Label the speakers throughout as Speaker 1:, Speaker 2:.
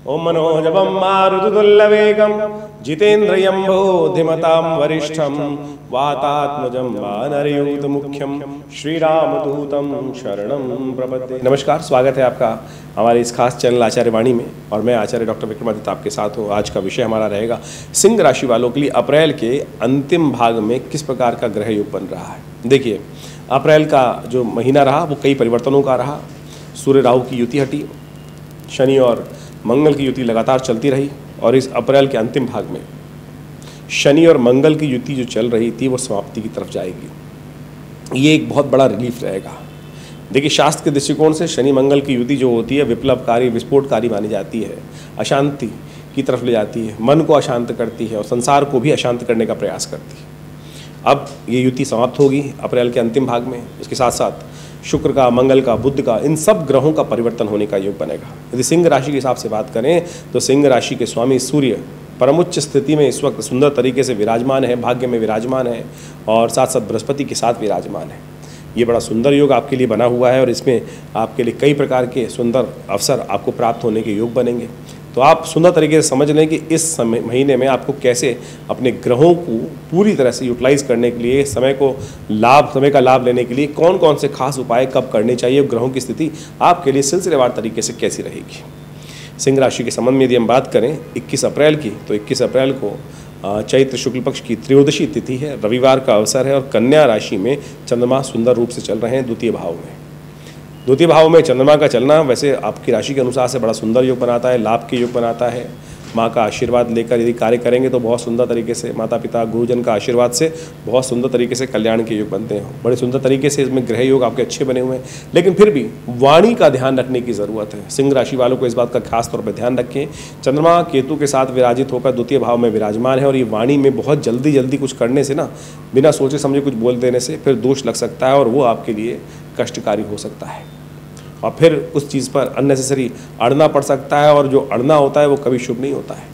Speaker 1: ओम मनोजवं मारुततुल्यवेगं जितेन्द्रियं बोधिमतां वरिष्ठं वातात्मजं वानरयूतमुख्यं श्रीरामदूतं शरणं प्रपद्ये। नमस्कार, स्वागत है आपका हमारे इस खास चैनल आचार्य वाणी में और मैं आचार्य डॉक्टर विक्रमादित्य आपके साथ हूँ। आज का विषय हमारा रहेगा सिंह राशि वालों के लिए अप्रैल के अंतिम भाग में किस प्रकार का ग्रह योग बन रहा है। देखिए, अप्रैल का जो महीना रहा वो कई परिवर्तनों का रहा। सूर्य राहु की युति हटी, शनि और मंगल की युति लगातार चलती रही और इस अप्रैल के अंतिम भाग में शनि और मंगल की युति जो चल रही थी वो समाप्ति की तरफ जाएगी। ये एक बहुत बड़ा रिलीफ रहेगा। देखिए, शास्त्र के दृष्टिकोण से शनि मंगल की युति जो होती है विप्लवकारी, विस्फोटकारी मानी जाती है, अशांति की तरफ ले जाती है, मन को अशांत करती है और संसार को भी अशांत करने का प्रयास करती है। अब ये युति समाप्त होगी अप्रैल के अंतिम भाग में। इसके साथ साथ शुक्र का, मंगल का, बुध का, इन सब ग्रहों का परिवर्तन होने का योग बनेगा। यदि सिंह राशि के हिसाब से बात करें तो सिंह राशि के स्वामी सूर्य परमोच्च स्थिति में इस वक्त सुंदर तरीके से विराजमान है, भाग्य में विराजमान है और साथ साथ बृहस्पति के साथ विराजमान है। ये बड़ा सुंदर योग आपके लिए बना हुआ है और इसमें आपके लिए कई प्रकार के सुंदर अवसर आपको प्राप्त होने के योग बनेंगे। तो आप सुंदर तरीके से समझ लें कि इस महीने में आपको कैसे अपने ग्रहों को पूरी तरह से यूटिलाइज करने के लिए, समय का लाभ लेने के लिए कौन कौन से खास उपाय कब करने चाहिए, ग्रहों की स्थिति आपके लिए सिलसिलेवार तरीके से कैसी रहेगी। सिंह राशि के संबंध में यदि हम बात करें 21 अप्रैल की, तो 21 अप्रैल को चैत्र शुक्ल पक्ष की त्रयोदशी तिथि है, रविवार का अवसर है और कन्या राशि में चंद्रमा सुंदर रूप से चल रहे हैं द्वितीय भाव में। द्वितीय भाव में चंद्रमा का चलना वैसे आपकी राशि के अनुसार से बड़ा सुंदर योग बनाता है, लाभ के योग बनाता है। माँ का आशीर्वाद लेकर यदि कार्य करेंगे तो बहुत सुंदर तरीके से, माता पिता गुरुजन का आशीर्वाद से बहुत सुंदर तरीके से कल्याण के योग बनते हैं। बड़े सुंदर तरीके से इसमें ग्रह योग आपके अच्छे बने हुए हैं, लेकिन फिर भी वाणी का ध्यान रखने की ज़रूरत है। सिंह राशि वालों को इस बात का खास तौर पर ध्यान रखें। चंद्रमा केतु के साथ विराजित होकर द्वितीय भाव में विराजमान है और ये वाणी में बहुत जल्दी कुछ करने से ना, बिना सोचे समझे कुछ बोल देने से फिर दोष लग सकता है और वो आपके लिए कष्टकारी हो सकता है और फिर उस चीज़ पर अननेसेसरी अड़ना पड़ सकता है और जो अड़ना होता है वो कभी शुभ नहीं होता है।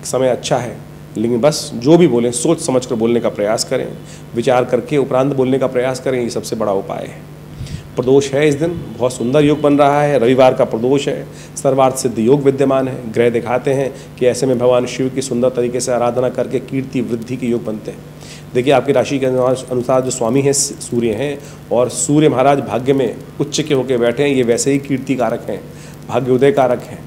Speaker 1: समय अच्छा है, लेकिन बस जो भी बोलें सोच समझ कर बोलने का प्रयास करें, विचार करके उपरांत बोलने का प्रयास करें। ये सबसे बड़ा उपाय है। प्रदोष है इस दिन, बहुत सुंदर योग बन रहा है, रविवार का प्रदोष है, सर्वार्थ सिद्ध योग विद्यमान है। ग्रह दिखाते हैं कि ऐसे में भगवान शिव की सुंदर तरीके से आराधना करके कीर्ति वृद्धि के योग बनते हैं। देखिए, आपकी राशि के अनुसार जो स्वामी हैं सूर्य हैं और सूर्य महाराज भाग्य में उच्च के होकर बैठे हैं, ये वैसे ही कीर्ति कारक हैं, भाग्योदय कारक हैं।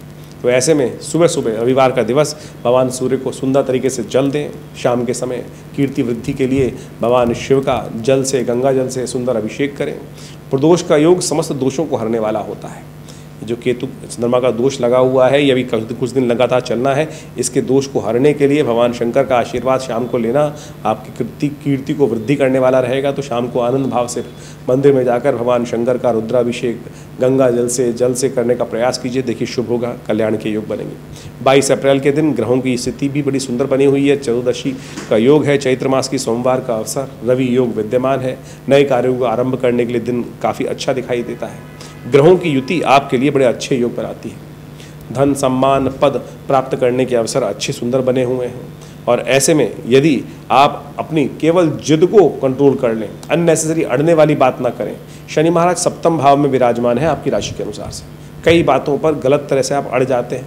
Speaker 1: तो ऐसे में सुबह सुबह रविवार का दिवस भगवान सूर्य को सुंदर तरीके से जल दें। शाम के समय कीर्ति वृद्धि के लिए भगवान शिव का जल से, गंगा जल से सुंदर अभिषेक करें। प्रदोष का योग समस्त दोषों को हरने वाला होता है। जो केतु चंद्रमा का दोष लगा हुआ है, ये भी कुछ दिन लगातार चलना है। इसके दोष को हरने के लिए भगवान शंकर का आशीर्वाद शाम को लेना आपकी कीर्ति को वृद्धि करने वाला रहेगा। तो शाम को आनंद भाव से मंदिर में जाकर भगवान शंकर का रुद्राभिषेक गंगा जल से करने का प्रयास कीजिए। देखिए, शुभ होगा, कल्याण के योग बनेंगे। 22 अप्रैल के दिन ग्रहों की स्थिति भी बड़ी सुंदर बनी हुई है। चतुर्दशी का योग है, चैत्र मास की सोमवार का अवसर, रवि योग विद्यमान है। नए कार्यों को आरंभ करने के लिए दिन काफ़ी अच्छा दिखाई देता है। ग्रहों की युति आपके लिए बड़े अच्छे योग बनाती है। धन, सम्मान, पद प्राप्त करने के अवसर अच्छे सुंदर बने हुए हैं और ऐसे में यदि आप अपनी केवल जिद को कंट्रोल कर लें, अननेसेसरी अड़ने वाली बात ना करें। शनि महाराज सप्तम भाव में विराजमान है आपकी राशि के अनुसार से। कई बातों पर गलत तरह से आप अड़ जाते हैं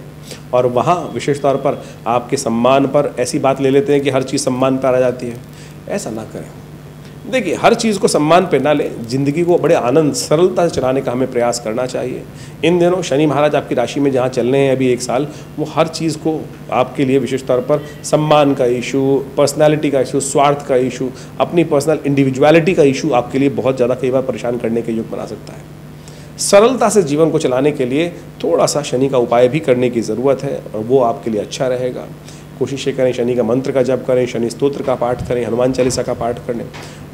Speaker 1: और वहाँ विशेष तौर पर आपके सम्मान पर ऐसी बात ले लेते हैं कि हर चीज़ सम्मान पर आ जाती है। ऐसा ना करें। देखिए, हर चीज़ को सम्मान पे ना लें, जिंदगी को बड़े आनंद सरलता से चलाने का हमें प्रयास करना चाहिए। इन दिनों शनि महाराज आपकी राशि में जहाँ चल रहे हैं अभी 1 साल, वो हर चीज़ को आपके लिए विशेष तौर पर सम्मान का इशू, पर्सनालिटी का इशू, स्वार्थ का इशू, अपनी पर्सनल इंडिविजुअलिटी का इशू आपके लिए बहुत ज़्यादा कई बार परेशान करने के योग बना सकता है। सरलता से जीवन को चलाने के लिए थोड़ा सा शनि का उपाय भी करने की ज़रूरत है और वो आपके लिए अच्छा रहेगा। कोशिश करें शनि का मंत्र का जप करें, शनि स्तोत्र का पाठ करें, हनुमान चालीसा का पाठ करें।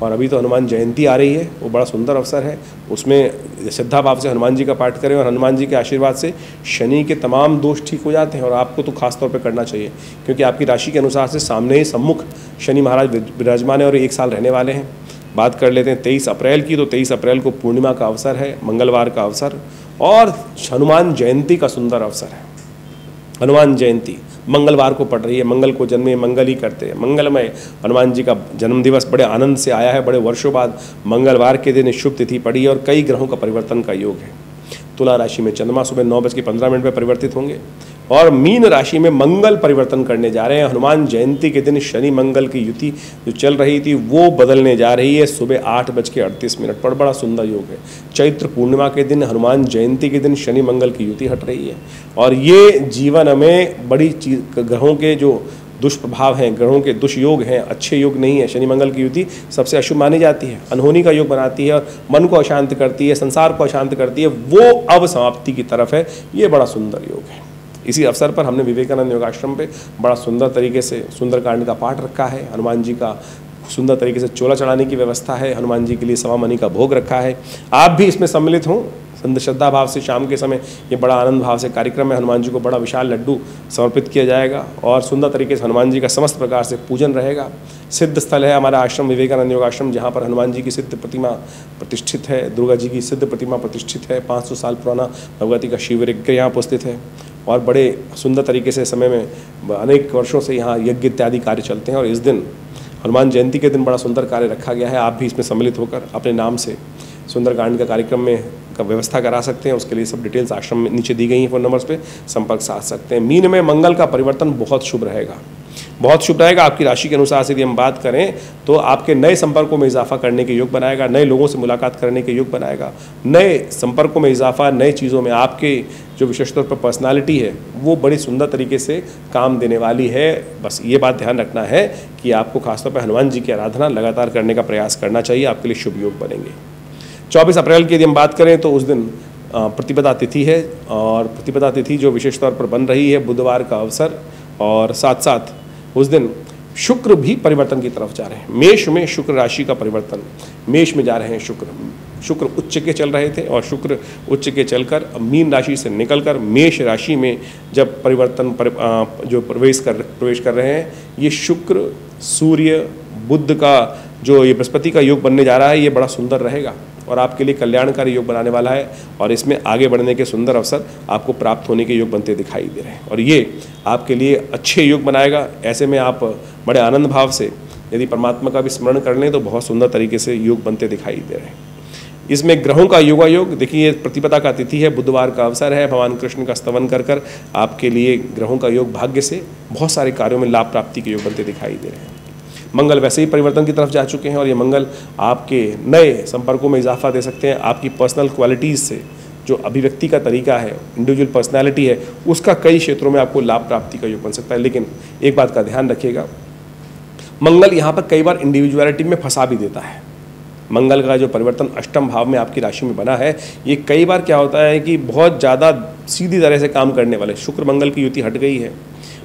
Speaker 1: और अभी तो हनुमान जयंती आ रही है, वो बड़ा सुंदर अवसर है। उसमें श्रद्धा भाव से हनुमान जी का पाठ करें और हनुमान जी के आशीर्वाद से शनि के तमाम दोष ठीक हो जाते हैं। और आपको तो खास तौर पे करना चाहिए क्योंकि आपकी राशि के अनुसार से सामने ही सम्मुख शनि महाराज विराजमान है और 1 साल रहने वाले हैं। बात कर लेते हैं 23 अप्रैल की, तो 23 अप्रैल को पूर्णिमा का अवसर है, मंगलवार का अवसर और हनुमान जयंती का सुंदर अवसर है। हनुमान जयंती मंगलवार को पड़ रही है, मंगल को जन्मे मंगल ही करते हैं। मंगलमय हनुमान जी का जन्मदिवस बड़े आनंद से आया है। बड़े वर्षों बाद मंगलवार के दिन शुभ तिथि पड़ी है और कई ग्रहों का परिवर्तन का योग है। तुला राशि में चंद्रमा सुबह 9:15 पर परिवर्तित होंगे। और मीन राशि में मंगल परिवर्तन करने जा रहे हैं। हनुमान जयंती के दिन शनि मंगल की युति जो चल रही थी वो बदलने जा रही है सुबह 8:38 पर। बड़ा सुंदर योग है। चैत्र पूर्णिमा के दिन, हनुमान जयंती के दिन शनि मंगल की युति हट रही है और ये जीवन में बड़ी ग्रहों के जो दुष्प्रभाव हैं, ग्रहों के दुष्योग हैं, अच्छे योग नहीं है। शनि मंगल की युति सबसे अशुभ मानी जाती है, अनहोनी का योग बनाती है और मन को अशांत करती है, संसार को अशांत करती है। वो अब समाप्ति की तरफ है। ये बड़ा सुंदर योग है। इसी अवसर पर हमने विवेकानंद योगाश्रम पे बड़ा सुंदर तरीके से सुंदरकांड का पाठ रखा है। हनुमान जी का सुंदर तरीके से चोला चढ़ाने की व्यवस्था है। हनुमान जी के लिए सवा मनी का भोग रखा है। आप भी इसमें सम्मिलित हों। श्रद्धा भाव से शाम के समय ये बड़ा आनंद भाव से कार्यक्रम है। हनुमान जी को बड़ा विशाल लड्डू समर्पित किया जाएगा और सुंदर तरीके से हनुमान जी का समस्त प्रकार से पूजन रहेगा। सिद्ध स्थल है हमारा आश्रम विवेकानंद योगाश्रम, जहाँ पर हनुमान जी की सिद्ध प्रतिमा प्रतिष्ठित है, दुर्गा जी की सिद्ध प्रतिमा प्रतिष्ठित है। 500 साल पुराना भगवती का शिव यज्ञ यहाँ उपस्थित है और बड़े सुंदर तरीके से समय में अनेक वर्षों से यहाँ यज्ञ इत्यादि कार्य चलते हैं। और इस दिन हनुमान जयंती के दिन बड़ा सुंदर कार्य रखा गया है। आप भी इसमें सम्मिलित होकर अपने नाम से सुंदरकांड का कार्यक्रम में का व्यवस्था करा सकते हैं। उसके लिए सब डिटेल्स आश्रम में नीचे दी गई हैं, फ़ोन नंबर्स पे संपर्क साध सकते हैं। मीन में मंगल का परिवर्तन बहुत शुभ रहेगा, बहुत शुभ रहेगा। आपकी राशि के अनुसार से यदि हम बात करें तो आपके नए संपर्कों में इजाफा करने के योग बनाएगा, नए लोगों से मुलाकात करने के योग बनाएगा, नए संपर्कों में इजाफा, नए चीज़ों में आपके जो विशेष तौर पर पर्सनालिटी है वो बड़ी सुंदर तरीके से काम देने वाली है। बस ये बात ध्यान रखना है कि आपको खासतौर पर हनुमान जी की आराधना लगातार करने का प्रयास करना चाहिए, आपके लिए शुभ योग बनेंगे। 24 अप्रैल की यदि हम बात करें तो उस दिन प्रतिपदा तिथि है और प्रतिपदा तिथि जो विशेष तौर पर बन रही है बुधवार का अवसर, और साथ साथ उस दिन शुक्र भी परिवर्तन की तरफ जा रहे हैं। मेष में शुक्र राशि का परिवर्तन, मेष में जा रहे हैं शुक्र उच्च के चल रहे थे और शुक्र उच्च के चलकर मीन राशि से निकलकर मेष राशि में जब जो प्रवेश कर रहे हैं, ये शुक्र सूर्य बुध का जो ये बृहस्पति का योग बनने जा रहा है, ये बड़ा सुंदर रहेगा और आपके लिए कल्याणकारी योग बनाने वाला है और इसमें आगे बढ़ने के सुंदर अवसर आपको प्राप्त होने के योग बनते दिखाई दे रहे हैं और ये आपके लिए अच्छे योग बनाएगा। ऐसे में आप बड़े आनंद भाव से यदि परमात्मा का भी स्मरण कर लें तो बहुत सुंदर तरीके से योग बनते दिखाई दे रहे हैं। इसमें ग्रहों का योगायोग देखिए, प्रतिपदा का तिथि है, बुधवार का अवसर है, भगवान कृष्ण का स्तवन कर आपके लिए ग्रहों का योग भाग्य से बहुत सारे कार्यों में लाभ प्राप्ति के योग बनते दिखाई दे रहे हैं। मंगल वैसे ही परिवर्तन की तरफ जा चुके हैं और ये मंगल आपके नए संपर्कों में इजाफा दे सकते हैं। आपकी पर्सनल क्वालिटीज़ से जो अभिव्यक्ति का तरीका है, इंडिविजुअल पर्सनैलिटी है, उसका कई क्षेत्रों में आपको लाभ प्राप्ति का योग बन सकता है। लेकिन एक बात का ध्यान रखिएगा, मंगल यहाँ पर कई बार इंडिविजुअलिटी में फंसा भी देता है। मंगल का जो परिवर्तन अष्टम भाव में आपकी राशि में बना है, ये कई बार क्या होता है कि बहुत ज़्यादा सीधी तरह से काम करने वाले, शुक्र मंगल की युति हट गई है,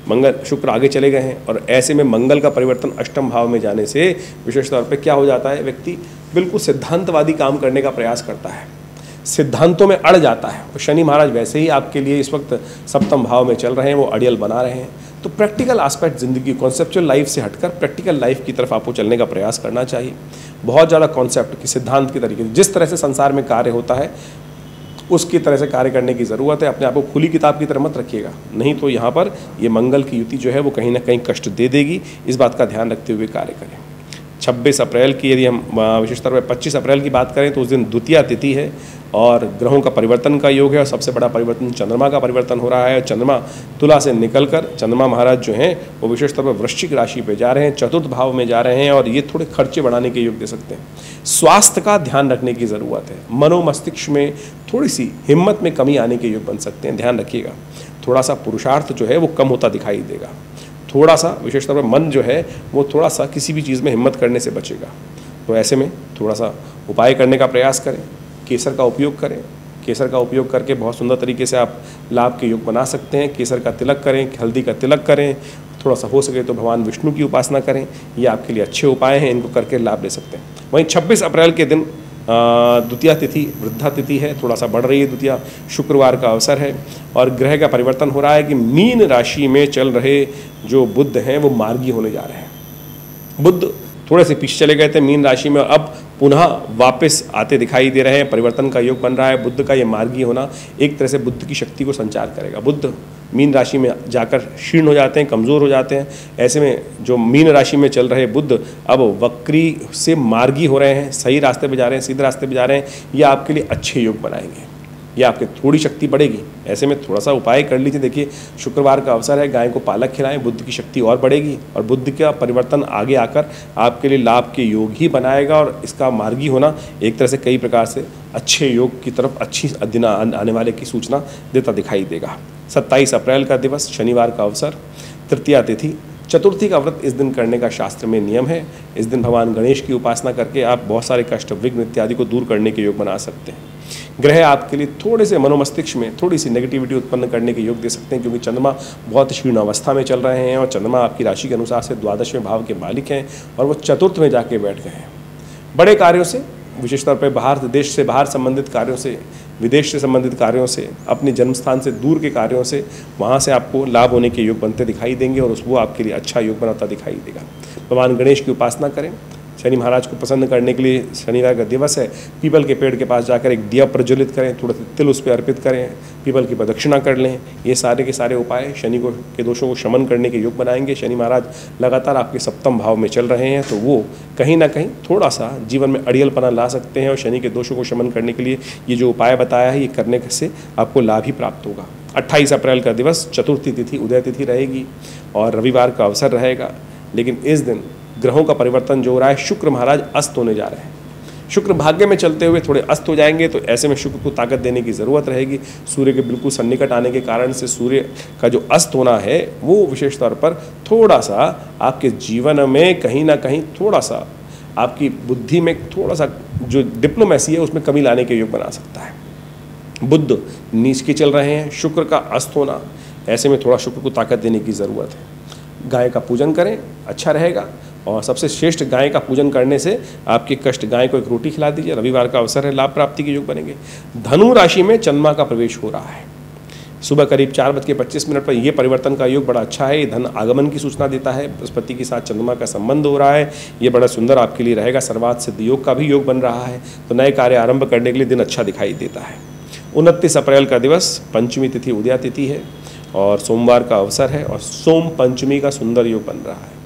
Speaker 1: मंगल शुक्र आगे चले गए हैं और ऐसे में मंगल का परिवर्तन अष्टम भाव में जाने से विशेष तौर पे क्या हो जाता है, व्यक्ति बिल्कुल सिद्धांतवादी काम करने का प्रयास करता है, सिद्धांतों में अड़ जाता है। और शनि महाराज वैसे ही आपके लिए इस वक्त सप्तम भाव में चल रहे हैं, वो अड़ियल बना रहे हैं। तो प्रैक्टिकल एस्पेक्ट ज़िंदगी, कॉन्सेप्चुअल लाइफ से हटकर प्रैक्टिकल लाइफ की तरफ आपको चलने का प्रयास करना चाहिए। बहुत ज़्यादा कॉन्सेप्ट की सिद्धांत के तरीके से जिस तरह से संसार में कार्य होता है उसकी तरह से कार्य करने की ज़रूरत है। अपने आप को खुली किताब की तरह मत रखिएगा, नहीं तो यहाँ पर ये मंगल की युति जो है वो कहीं ना कहीं कष्ट दे देगी। इस बात का ध्यान रखते हुए कार्य करें। 26 अप्रैल की यदि हम विशेष तौर पर 25 अप्रैल की बात करें तो उस दिन द्वितीया तिथि है और ग्रहों का परिवर्तन का योग है और सबसे बड़ा परिवर्तन चंद्रमा का परिवर्तन हो रहा है। चंद्रमा तुला से निकलकर चंद्रमा महाराज जो हैं वो विशेष तौर पर वृश्चिक राशि पे जा रहे हैं, चतुर्थ भाव में जा रहे हैं और ये थोड़े खर्चे बढ़ाने के योग दे सकते हैं। स्वास्थ्य का ध्यान रखने की ज़रूरत है। मनोमस्तिष्क में थोड़ी सी हिम्मत में कमी आने के योग बन सकते हैं, ध्यान रखिएगा। थोड़ा सा पुरुषार्थ जो है वो कम होता दिखाई देगा। थोड़ा सा विशेष तौर पर मन जो है वो थोड़ा सा किसी भी चीज़ में हिम्मत करने से बचेगा। तो ऐसे में थोड़ा सा उपाय करने का प्रयास करें, केसर का उपयोग करें। केसर का उपयोग करके बहुत सुंदर तरीके से आप लाभ के योग बना सकते हैं। केसर का तिलक करें, हल्दी का तिलक करें, थोड़ा सा हो सके तो भगवान विष्णु की उपासना करें। ये आपके लिए अच्छे उपाय हैं, इनको करके लाभ ले सकते हैं। वहीं 26 अप्रैल के दिन द्वितीया तिथि वृद्धा तिथि है, थोड़ा सा बढ़ रही है द्वितीया, शुक्रवार का अवसर है और ग्रह का परिवर्तन हो रहा है कि मीन राशि में चल रहे जो बुध हैं वो मार्गी होने जा रहे हैं। बुध थोड़े से पीछे चले गए थे मीन राशि में और अब पुनः वापस आते दिखाई दे रहे हैं। परिवर्तन का योग बन रहा है। बुध का ये मार्गी होना एक तरह से बुद्ध की शक्ति को संचार करेगा। बुध मीन राशि में जाकर क्षीण हो जाते हैं, कमज़ोर हो जाते हैं। ऐसे में जो मीन राशि में चल रहे बुध अब वक्री से मार्गी हो रहे हैं, सही रास्ते पे जा रहे हैं, सीधे रास्ते पे जा रहे हैं। ये आपके लिए अच्छे योग बनाएंगे। या आपकी थोड़ी शक्ति बढ़ेगी। ऐसे में थोड़ा सा उपाय कर लीजिए। देखिए शुक्रवार का अवसर है, गाय को पालक खिलाएं, बुद्ध की शक्ति और बढ़ेगी और बुद्ध का परिवर्तन आगे आकर आपके लिए लाभ के योग ही बनाएगा और इसका मार्गी होना एक तरह से कई प्रकार से अच्छे योग की तरफ अच्छी दिन आने वाले की सूचना देता दिखाई देगा। 27 अप्रैल का दिवस, शनिवार का अवसर, तृतीया तिथि। चतुर्थी का व्रत इस दिन करने का शास्त्र में नियम है। इस दिन भगवान गणेश की उपासना करके आप बहुत सारे कष्ट, विघ्न इत्यादि को दूर करने के योग बना सकते हैं। ग्रह आपके लिए थोड़े से मनोमस्तिष्क में थोड़ी सी नेगेटिविटी उत्पन्न करने के योग दे सकते हैं, क्योंकि चंद्रमा बहुत क्षीण अवस्था में चल रहे हैं और चंद्रमा आपकी राशि के अनुसार से 12वें भाव के मालिक हैं और वो चतुर्थ में जाके बैठ गए हैं। बड़े कार्यों से, विशेष तौर पर बाहर देश से बाहर संबंधित कार्यों से, विदेश से संबंधित कार्यों से, अपने जन्म स्थान से दूर के कार्यों से, वहाँ से आपको लाभ होने के योग बनते दिखाई देंगे और वो आपके लिए अच्छा योग बनाता दिखाई देगा। भगवान गणेश की उपासना करें। शनि महाराज को प्रसन्न करने के लिए शनिवार का दिवस है, पीपल के पेड़ के पास जाकर एक दिया प्रज्वलित करें, थोड़ा तिल उस पर अर्पित करें, पीपल की प्रदक्षिणा कर लें। ये सारे के सारे उपाय शनि को के दोषों को शमन करने के योग बनाएंगे। शनि महाराज लगातार आपके सप्तम भाव में चल रहे हैं, तो वो कहीं ना कहीं थोड़ा सा जीवन में अड़ियलपना ला सकते हैं और शनि के दोषों को शमन करने के लिए ये जो उपाय बताया है, ये करने से आपको लाभ ही प्राप्त होगा। 28 अप्रैल का दिवस, चतुर्थी तिथि, उदय तिथि रहेगी और रविवार का अवसर रहेगा। लेकिन इस दिन ग्रहों का परिवर्तन जो हो रहा है, शुक्र महाराज अस्त होने जा रहे हैं। शुक्र भाग्य में चलते हुए थोड़े अस्त हो जाएंगे, तो ऐसे में शुक्र को ताकत देने की ज़रूरत रहेगी। सूर्य के बिल्कुल सन्निकट आने के कारण से सूर्य का जो अस्त होना है वो विशेष तौर पर थोड़ा सा आपके जीवन में कहीं ना कहीं थोड़ा सा आपकी बुद्धि में थोड़ा सा जो डिप्लोमेसी है उसमें कमी लाने के योग बना सकता है। बुध नीच के चल रहे हैं, शुक्र का अस्त होना, ऐसे में थोड़ा शुक्र को ताकत देने की ज़रूरत है। गाय का पूजन करें, अच्छा रहेगा। और सबसे श्रेष्ठ गाय का पूजन करने से आपके कष्ट, गाय को एक रोटी खिला दीजिए। रविवार का अवसर है, लाभ प्राप्ति के योग बनेंगे। धनु राशि में चंद्रमा का प्रवेश हो रहा है। सुबह करीब 4:25 पर यह परिवर्तन का योग बड़ा अच्छा है। ये धन आगमन की सूचना देता है। बृहस्पति के साथ चंद्रमा का संबंध हो रहा है, ये बड़ा सुंदर आपके लिए रहेगा। सर्वार्थ सिद्ध योग का भी योग बन रहा है, तो नए कार्य आरंभ करने के लिए दिन अच्छा दिखाई देता है। 29 अप्रैल का दिवस, पंचमी तिथि, उदया तिथि है और सोमवार का अवसर है और सोम पंचमी का सुंदर योग बन रहा है।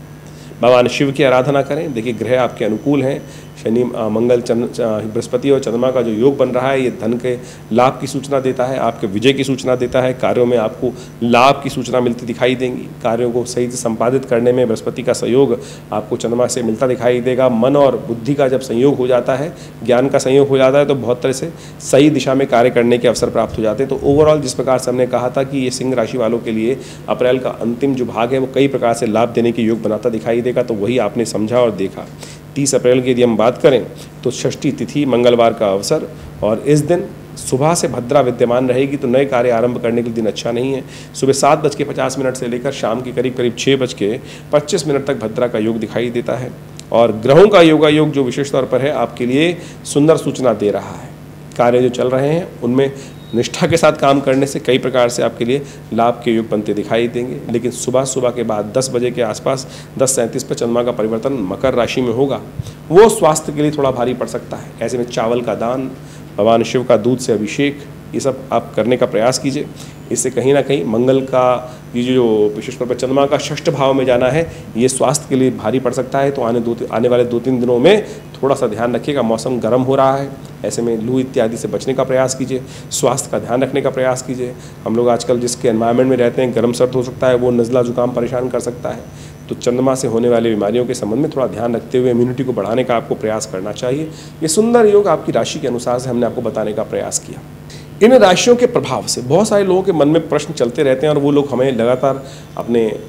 Speaker 1: भगवान शिव की आराधना करें। देखिए ग्रह आपके अनुकूल हैं। शनि, मंगल, बृहस्पति और चंद्रमा का जो योग बन रहा है, ये धन के लाभ की सूचना देता है, आपके विजय की सूचना देता है। कार्यों में आपको लाभ की सूचना मिलती दिखाई देंगी। कार्यों को सही से संपादित करने में बृहस्पति का सहयोग आपको चंद्रमा से मिलता दिखाई देगा। मन और बुद्धि का जब संयोग हो जाता है, ज्ञान का संयोग हो जाता है, तो बहुत तरह से सही दिशा में कार्य करने के अवसर प्राप्त हो जाते हैं। तो ओवरऑल जिस प्रकार से हमने कहा था कि ये सिंह राशि वालों के लिए अप्रैल का अंतिम जो भाग है वो कई प्रकार से लाभ देने के योग बनाता दिखाई देगा, तो वही आपने समझा और देखा। 30 अप्रैल की यदि हम बात करें तो षष्ठी तिथि, मंगलवार का अवसर और इस दिन सुबह से भद्रा विद्यमान रहेगी, तो नए कार्य आरंभ करने के दिन अच्छा नहीं है। सुबह 7:50 से लेकर शाम के करीब 6:25 तक भद्रा का योग दिखाई देता है और ग्रहों का योगा योग जो विशेष तौर पर है आपके लिए सुंदर सूचना दे रहा है। कार्य जो चल रहे हैं उनमें निष्ठा के साथ काम करने से कई प्रकार से आपके लिए लाभ के योग बनते दिखाई देंगे। लेकिन सुबह के बाद 10 बजे के आसपास 10:37 पर चंद्रमा का परिवर्तन मकर राशि में होगा, वो स्वास्थ्य के लिए थोड़ा भारी पड़ सकता है। ऐसे में चावल का दान, भगवान शिव का दूध से अभिषेक, ये सब आप करने का प्रयास कीजिए। इससे कहीं ना कहीं मंगल का ये जो विशेष तौर पर चंद्रमा का षष्ठ भाव में जाना है, ये स्वास्थ्य के लिए भारी पड़ सकता है। तो आने वाले 2-3 दिनों में थोड़ा सा ध्यान रखिएगा। मौसम गर्म हो रहा है, ऐसे में लू इत्यादि से बचने का प्रयास कीजिए, स्वास्थ्य का ध्यान रखने का प्रयास कीजिए। हम लोग आजकल जिसके एनवायरनमेंट में रहते हैं, गर्म सर्द हो सकता है, वो नज़ला जुकाम परेशान कर सकता है। तो चंद्रमा से होने वाली बीमारियों के संबंध में थोड़ा ध्यान रखते हुए इम्यूनिटी को बढ़ाने का आपको प्रयास करना चाहिए। ये सुंदर योग आपकी राशि के अनुसार से हमने आपको बताने का प्रयास किया। इन राशियों के प्रभाव से बहुत सारे लोगों के मन में प्रश्न चलते रहते हैं और वो लोग हमें लगातार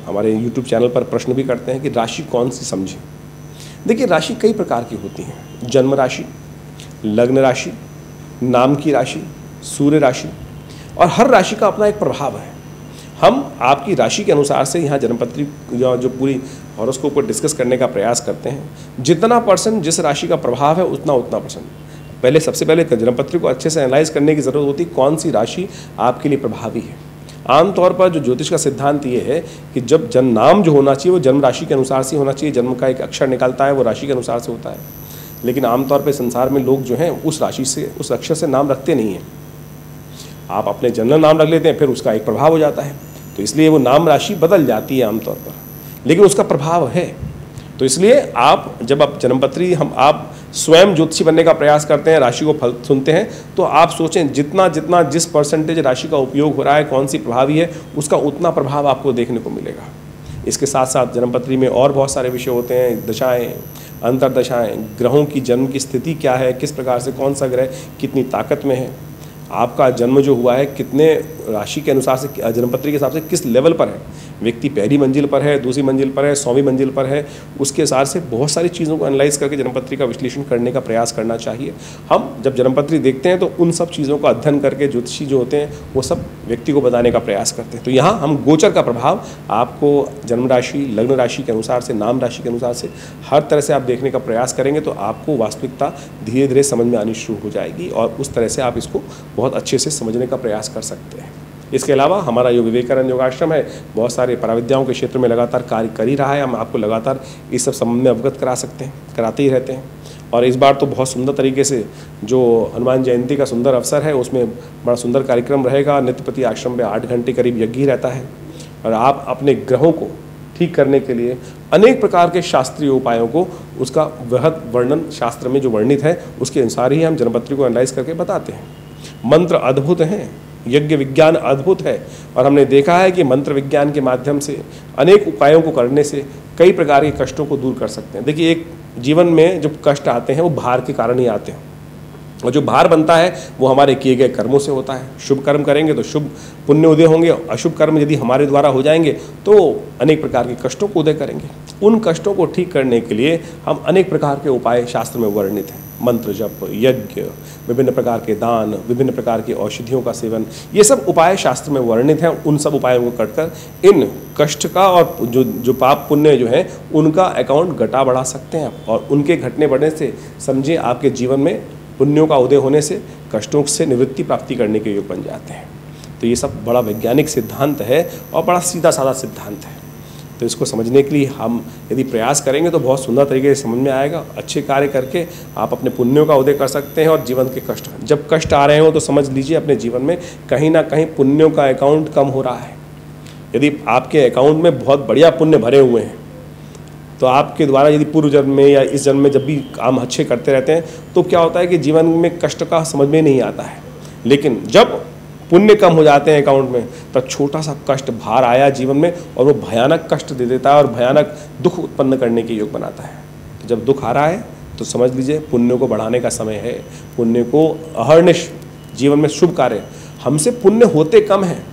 Speaker 1: हमारे YouTube चैनल पर प्रश्न भी करते हैं कि राशि कौन सी समझें। देखिए राशि कई प्रकार की होती हैं। जन्म राशि, लग्न राशि, नाम की राशि, सूर्य राशि, और हर राशि का अपना एक प्रभाव है। हम आपकी राशि के अनुसार से यहाँ जन्मपत्री जो पूरी हॉरोस्कोप को डिस्कस करने का प्रयास करते हैं। जितना % जिस राशि का प्रभाव है उतना % पहले सबसे पहले जन्मपत्री को अच्छे से एनालाइज करने की ज़रूरत होती है, कौन सी राशि आपके लिए प्रभावी है। आमतौर पर जो ज्योतिष का सिद्धांत ये है कि जब जन्म नाम जो होना चाहिए वो जन्म राशि के अनुसार से होना चाहिए। जन्म का एक अक्षर निकलता है, वो राशि के अनुसार से होता है। लेकिन आमतौर पर संसार में लोग जो हैं उस राशि से, उस अक्षर से नाम रखते नहीं हैं। आप अपने जन्म नाम रख लेते हैं, फिर उसका एक प्रभाव हो जाता है, तो इसलिए वो नाम राशि बदल जाती है आमतौर पर, लेकिन उसका प्रभाव है। तो इसलिए आप जब आप जन्मपत्री आप स्वयं ज्योतिषी बनने का प्रयास करते हैं, राशि को फल सुनते हैं, तो आप सोचें जितना जितना जिस परसेंटेज राशि का उपयोग हो रहा है, कौन सी प्रभावी है, उसका उतना प्रभाव आपको देखने को मिलेगा। इसके साथ साथ जन्मपत्री में और बहुत सारे विषय होते हैं, दशाएं, अंतरदशाएं, ग्रहों की जन्म की स्थिति क्या है, किस प्रकार से कौन सा ग्रह कितनी ताकत में है, आपका जन्म जो हुआ है कितने राशि के अनुसार से, जन्मपत्री के हिसाब से किस लेवल पर है, व्यक्ति पहली मंजिल पर है, दूसरी मंजिल पर है, 100वीं मंजिल पर है, उसके हिसाब से बहुत सारी चीज़ों को एनालाइज करके जन्मपत्री का विश्लेषण करने का प्रयास करना चाहिए। हम जब जन्मपत्री देखते हैं तो उन सब चीज़ों का अध्ययन करके ज्योतिषी जो होते हैं वो सब व्यक्ति को बताने का प्रयास करते हैं। तो यहाँ हम गोचर का प्रभाव आपको जन्म राशि, लग्न राशि के अनुसार से, नाम राशि के अनुसार से हर तरह से आप देखने का प्रयास करेंगे तो आपको वास्तविकता धीरे धीरे समझ में आनी शुरू हो जाएगी और उस तरह से आप इसको बहुत अच्छे से समझने का प्रयास कर सकते हैं। इसके अलावा हमारा जो विवेकानंद योगाश्रम है बहुत सारे पराविद्याओं के क्षेत्र में लगातार कार्य कर ही रहा है। हम आपको लगातार इस सब संबंध में अवगत करा सकते हैं, कराते ही रहते हैं। और इस बार तो बहुत सुंदर तरीके से जो हनुमान जयंती का सुंदर अवसर है उसमें बड़ा सुंदर कार्यक्रम रहेगा। नित्य प्रति आश्रम में 8 घंटे करीब यज्ञ ही रहता है और आप अपने ग्रहों को ठीक करने के लिए अनेक प्रकार के शास्त्रीय उपायों को, उसका वृहद वर्णन शास्त्र में जो वर्णित है उसके अनुसार ही हम जन्मपत्री को एनालाइज करके बताते हैं। मंत्र अद्भुत हैं, यज्ञ विज्ञान अद्भुत है और हमने देखा है कि मंत्र विज्ञान के माध्यम से अनेक उपायों को करने से कई प्रकार के कष्टों को दूर कर सकते हैं। देखिए, एक जीवन में जो कष्ट आते हैं वो भार के कारण ही आते हैं और जो भार बनता है वो हमारे किए गए कर्मों से होता है। शुभ कर्म करेंगे तो शुभ पुण्य उदय होंगे, अशुभ कर्म यदि हमारे द्वारा हो जाएंगे तो अनेक प्रकार के कष्टों को उदय करेंगे। उन कष्टों को ठीक करने के लिए हम अनेक प्रकार के उपाय शास्त्र में वर्णित हैं। मंत्र जप, यज्ञ, विभिन्न प्रकार के दान, विभिन्न प्रकार की औषधियों का सेवन, ये सब उपाय शास्त्र में वर्णित हैं। उन सब उपायों को करकर इन कष्ट का और जो पाप पुण्य जो है उनका अकाउंट घटा बढ़ा सकते हैं और उनके घटने बढ़ने से समझिए आपके जीवन में पुण्यों का उदय होने से कष्टों से निवृत्ति प्राप्ति करने के योग बन जाते हैं। तो ये सब बड़ा वैज्ञानिक सिद्धांत है और बड़ा सीधा साधा सिद्धांत है। तो इसको समझने के लिए हम यदि प्रयास करेंगे तो बहुत सुंदर तरीके से समझ में आएगा। अच्छे कार्य करके आप अपने पुण्यों का उदय कर सकते हैं और जीवन के कष्ट, जब कष्ट आ रहे हो तो समझ लीजिए अपने जीवन में कहीं ना कहीं पुण्यों का अकाउंट कम हो रहा है। यदि आपके अकाउंट में बहुत बढ़िया पुण्य भरे हुए हैं तो आपके द्वारा यदि पूर्व जन्म में या इस जन्म में जब भी काम अच्छे करते रहते हैं तो क्या होता है कि जीवन में कष्ट का समझ में नहीं आता है। लेकिन जब पुण्य कम हो जाते हैं अकाउंट में तब छोटा सा कष्ट भार आया जीवन में और वो भयानक कष्ट दे देता है और भयानक दुख उत्पन्न करने के योग बनाता है। तो जब दुख आ रहा है तो समझ लीजिए पुण्य को बढ़ाने का समय है। पुण्य को अहर्निश जीवन में शुभ कार्य, हमसे पुण्य होते कम हैं।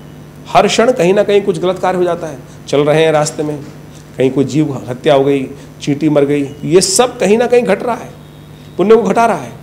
Speaker 1: हर क्षण कहीं ना कहीं कुछ गलत कार्य हो जाता है। चल रहे हैं रास्ते में, कहीं कोई जीव हत्या हो गई, चींटी मर गई, ये सब कहीं ना कहीं घट रहा है, पुण्य को घटा रहा है।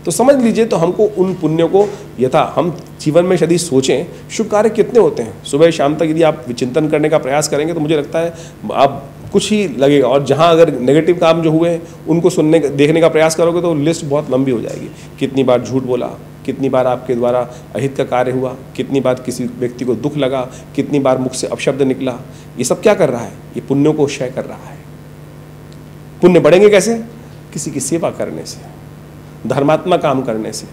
Speaker 1: तो समझ लीजिए, तो हमको उन पुण्यों को यथा हम जीवन में यदि सोचें, शुभ कार्य कितने होते हैं, सुबह शाम तक यदि आप विचिंतन करने का प्रयास करेंगे तो मुझे लगता है आप कुछ ही लगेगा। और जहाँ अगर नेगेटिव काम जो हुए हैं उनको सुनने देखने का प्रयास करोगे तो लिस्ट बहुत लंबी हो जाएगी। कितनी बार झूठ बोला, कितनी बार आपके द्वारा अहित का कार्य हुआ, कितनी बार किसी व्यक्ति को दुख लगा, कितनी बार मुख से अपशब्द निकला, ये सब क्या कर रहा है, ये पुण्यों को क्षय कर रहा है। पुण्य बढ़ेंगे कैसे? किसी की सेवा करने से, धर्मात्मक काम करने से,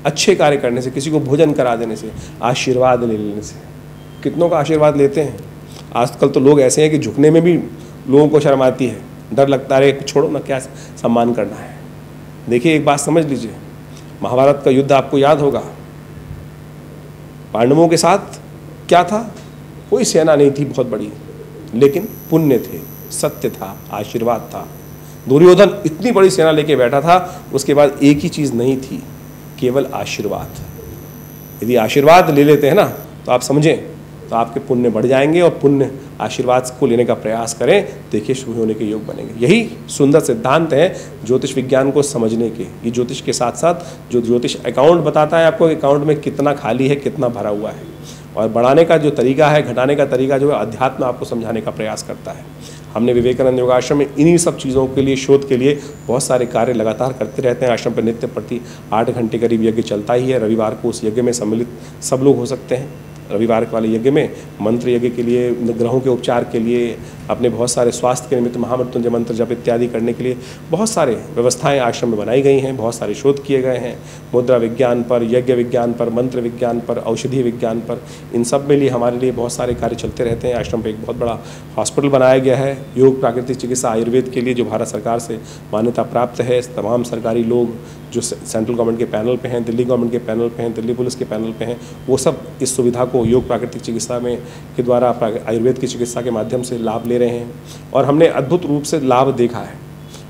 Speaker 1: अच्छे कार्य करने से, किसी को भोजन करा देने से, आशीर्वाद ले लेने से। कितनों का आशीर्वाद लेते हैं। आजकल तो लोग ऐसे हैं कि झुकने में भी लोगों को शर्म आती है, डर लगता है, छोड़ो ना, क्या सम्मान करना है। देखिए, एक बात समझ लीजिए, महाभारत का युद्ध आपको याद होगा। पांडवों के साथ क्या था? कोई सेना नहीं थी बहुत बड़ी, लेकिन पुण्य थे, सत्य था, आशीर्वाद था। दुर्योधन इतनी बड़ी सेना लेके बैठा था, उसके बाद एक ही चीज़ नहीं थी, केवल आशीर्वाद। यदि आशीर्वाद ले लेते हैं ना तो आप समझें तो आपके पुण्य बढ़ जाएंगे और पुण्य आशीर्वाद को लेने का प्रयास करें, देखिए शुभ होने के योग बनेंगे। यही सुंदर सिद्धांत है ज्योतिष विज्ञान को समझने के। ये ज्योतिष के साथ साथ जो ज्योतिष अकाउंट बताता है आपको, अकाउंट में कितना खाली है, कितना भरा हुआ है, और बढ़ाने का जो तरीका है, घटाने का तरीका जो है, अध्यात्म आपको समझाने का प्रयास करता है। हमने विवेकानंद योगाश्रम में इन्हीं सब चीज़ों के लिए, शोध के लिए बहुत सारे कार्य लगातार करते रहते हैं। आश्रम पर नित्य प्रति 8 घंटे करीब यज्ञ चलता ही है। रविवार को उस यज्ञ में सम्मिलित सब लोग हो सकते हैं। रविवार वाले यज्ञ में मंत्र यज्ञ के लिए, ग्रहों के उपचार के लिए, अपने बहुत सारे स्वास्थ्य के निमित्त महामृत्युंजय मंत्र जप इत्यादि करने के लिए बहुत सारे व्यवस्थाएं आश्रम में बनाई गई हैं, बहुत सारे शोध किए गए हैं, मुद्रा विज्ञान पर, यज्ञ विज्ञान पर, मंत्र विज्ञान पर, औषधीय विज्ञान पर, इन सब में लिए हमारे लिए बहुत सारे कार्य चलते रहते हैं। आश्रम पे एक बहुत बड़ा हॉस्पिटल बनाया गया है योग प्राकृतिक चिकित्सा आयुर्वेद के लिए, जो भारत सरकार से मान्यता प्राप्त है। तमाम सरकारी लोग जो सेंट्रल गवर्नमेंट के पैनल पे हैं, दिल्ली गवर्नमेंट के पैनल पे हैं, दिल्ली पुलिस के पैनल पे हैं, वो सब इस सुविधा को योग प्राकृतिक चिकित्सा में के द्वारा आयुर्वेद की चिकित्सा के माध्यम से लाभ ले रहे हैं और हमने अद्भुत रूप से लाभ देखा है।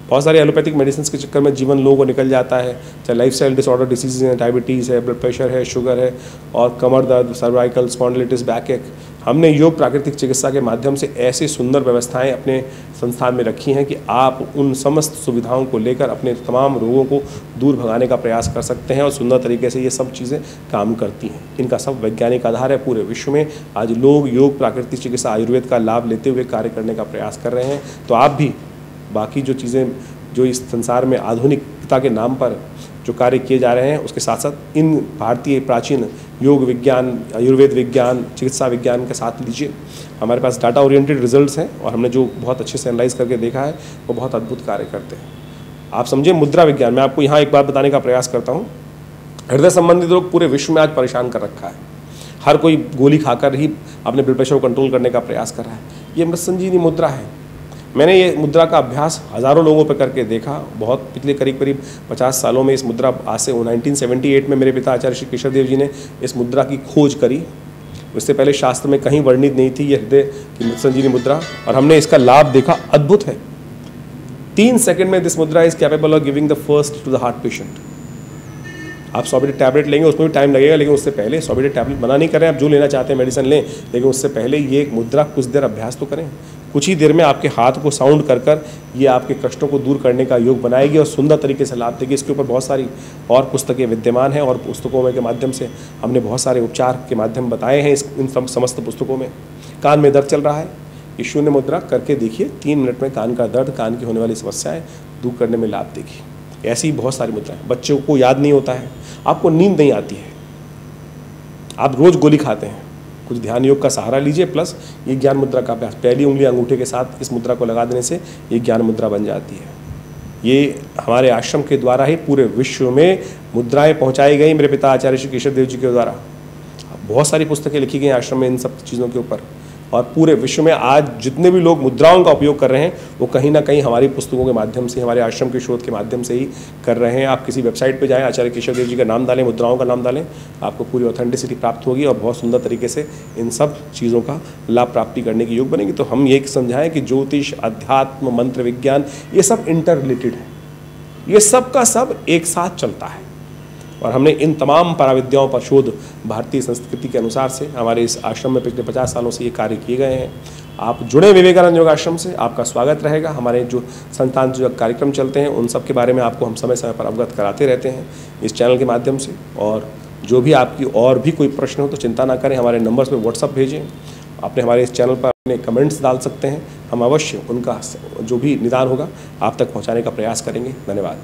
Speaker 1: बहुत सारे एलोपैथिक मेडिसिन के चक्कर में जीवन लोगों को निकल जाता है, चाहे लाइफस्टाइल डिसऑर्डर डिसीज़ हैं, डायबिटीज़ है, ब्लड प्रेशर है, शुगर है और कमर दर्द, सर्वाइकल स्पॉन्डिलिटिस, बैक एक। हमने योग प्राकृतिक चिकित्सा के माध्यम से ऐसी सुंदर व्यवस्थाएं अपने संस्थान में रखी हैं कि आप उन समस्त सुविधाओं को लेकर अपने तमाम रोगों को दूर भगाने का प्रयास कर सकते हैं और सुंदर तरीके से ये सब चीज़ें काम करती हैं। इनका सब वैज्ञानिक आधार है। पूरे विश्व में आज लोग योग प्राकृतिक चिकित्सा आयुर्वेद का लाभ लेते हुए कार्य करने का प्रयास कर रहे हैं। तो आप भी बाकी जो चीज़ें जो इस संसार में आधुनिकता के नाम पर जो कार्य किए जा रहे हैं, उसके साथ साथ इन भारतीय प्राचीन योग विज्ञान, आयुर्वेद विज्ञान, चिकित्सा विज्ञान के साथ लीजिए। हमारे पास डाटा ओरिएंटेड रिजल्ट्स हैं और हमने जो बहुत अच्छे से एनालाइज करके देखा है वो बहुत अद्भुत कार्य करते हैं। आप समझिए मुद्रा विज्ञान, मैं आपको यहाँ एक बात बताने का प्रयास करता हूँ। हृदय संबंधित रोग पूरे विश्व में आज परेशान कर रखा है। हर कोई गोली खाकर ही अपने ब्लड प्रेशर को कंट्रोल करने का प्रयास कर रहा है। ये मृत संजीवनी मुद्रा है। मैंने ये मुद्रा का अभ्यास हज़ारों लोगों पर करके देखा। बहुत पिछले करीब 50 सालों में इस मुद्रा, आज से 1978 में मेरे पिता आचार्य श्री केशव देव जी ने इस मुद्रा की खोज करी। इससे पहले शास्त्र में कहीं वर्णित नहीं थी ये हृदय की मृत संजीवनी मुद्रा, और हमने इसका लाभ देखा। अद्भुत है। 3 सेकंड में this mudra is capable of giving the first to the heart patient. आप 100 बेटे टैबलेट लेंगे, उसमें भी टाइम लगेगा, लेकिन उससे पहले 100 बेटे टैबलेट मना नहीं कर रहे हैं, आप जो लेना चाहते हैं मेडिसिन लें, लेकिन उससे पहले ये एक मुद्रा कुछ देर अभ्यास तो करें। कुछ ही देर में आपके हाथ को साउंड कर ये आपके कष्टों को दूर करने का योग बनाएगी और सुंदर तरीके से लाभ देगी। इसके ऊपर बहुत सारी और पुस्तकें विद्यमान हैं और पुस्तकों के माध्यम से हमने बहुत सारे उपचार के माध्यम बताए हैं। इन समस्त पुस्तकों में कान में दर्द चल रहा है, ये शून्य मुद्रा करके देखिए, 3 मिनट में कान का दर्द, कान की होने वाली समस्याएं दूर करने में लाभ देगी। ऐसी बहुत सारी मुद्राएं। बच्चों को याद नहीं होता है, आपको नींद नहीं आती है, आप रोज गोली खाते हैं, कुछ ध्यान योग का सहारा लीजिए, प्लस ये ज्ञान मुद्रा का अभ्यास। पहली उंगली अंगूठे के साथ इस मुद्रा को लगा देने से ये ज्ञान मुद्रा बन जाती है। ये हमारे आश्रम के द्वारा ही पूरे विश्व में मुद्राएं पहुंचाई गई, मेरे पिता आचार्य श्री केशव देव जी के द्वारा। बहुत सारी पुस्तकें लिखी गई आश्रम में इन सब चीज़ों के ऊपर, और पूरे विश्व में आज जितने भी लोग मुद्राओं का उपयोग कर रहे हैं वो कहीं ना कहीं हमारी पुस्तकों के माध्यम से, हमारे आश्रम के शोध के माध्यम से ही कर रहे हैं। आप किसी वेबसाइट पे जाएं, आचार्य केशव देव जी का नाम डालें, मुद्राओं का नाम डालें, आपको पूरी ऑथेंटिसिटी प्राप्त होगी और बहुत सुंदर तरीके से इन सब चीज़ों का लाभ प्राप्ति करने की योग बनेगी। तो हम ये समझाएं कि ज्योतिष, अध्यात्म, मंत्र विज्ञान, ये सब इंटर रिलेटेड है, ये सब का सब एक साथ चलता है। और हमने इन तमाम पराविद्याओं पर शोध भारतीय संस्कृति के अनुसार से हमारे इस आश्रम में पिछले 50 सालों से ये कार्य किए गए हैं। आप जुड़े विवेकानंद योग आश्रम से, आपका स्वागत रहेगा। हमारे जो संस्थान जो कार्यक्रम चलते हैं उन सब के बारे में आपको हम समय समय पर अवगत कराते रहते हैं इस चैनल के माध्यम से। और जो भी आपकी और भी कोई प्रश्न हो तो चिंता ना करें, हमारे नंबर्स पर व्हाट्सअप भेजें, आपने हमारे इस चैनल पर अपने कमेंट्स डाल सकते हैं, हम अवश्य उनका जो भी निदान होगा आप तक पहुँचाने का प्रयास करेंगे। धन्यवाद।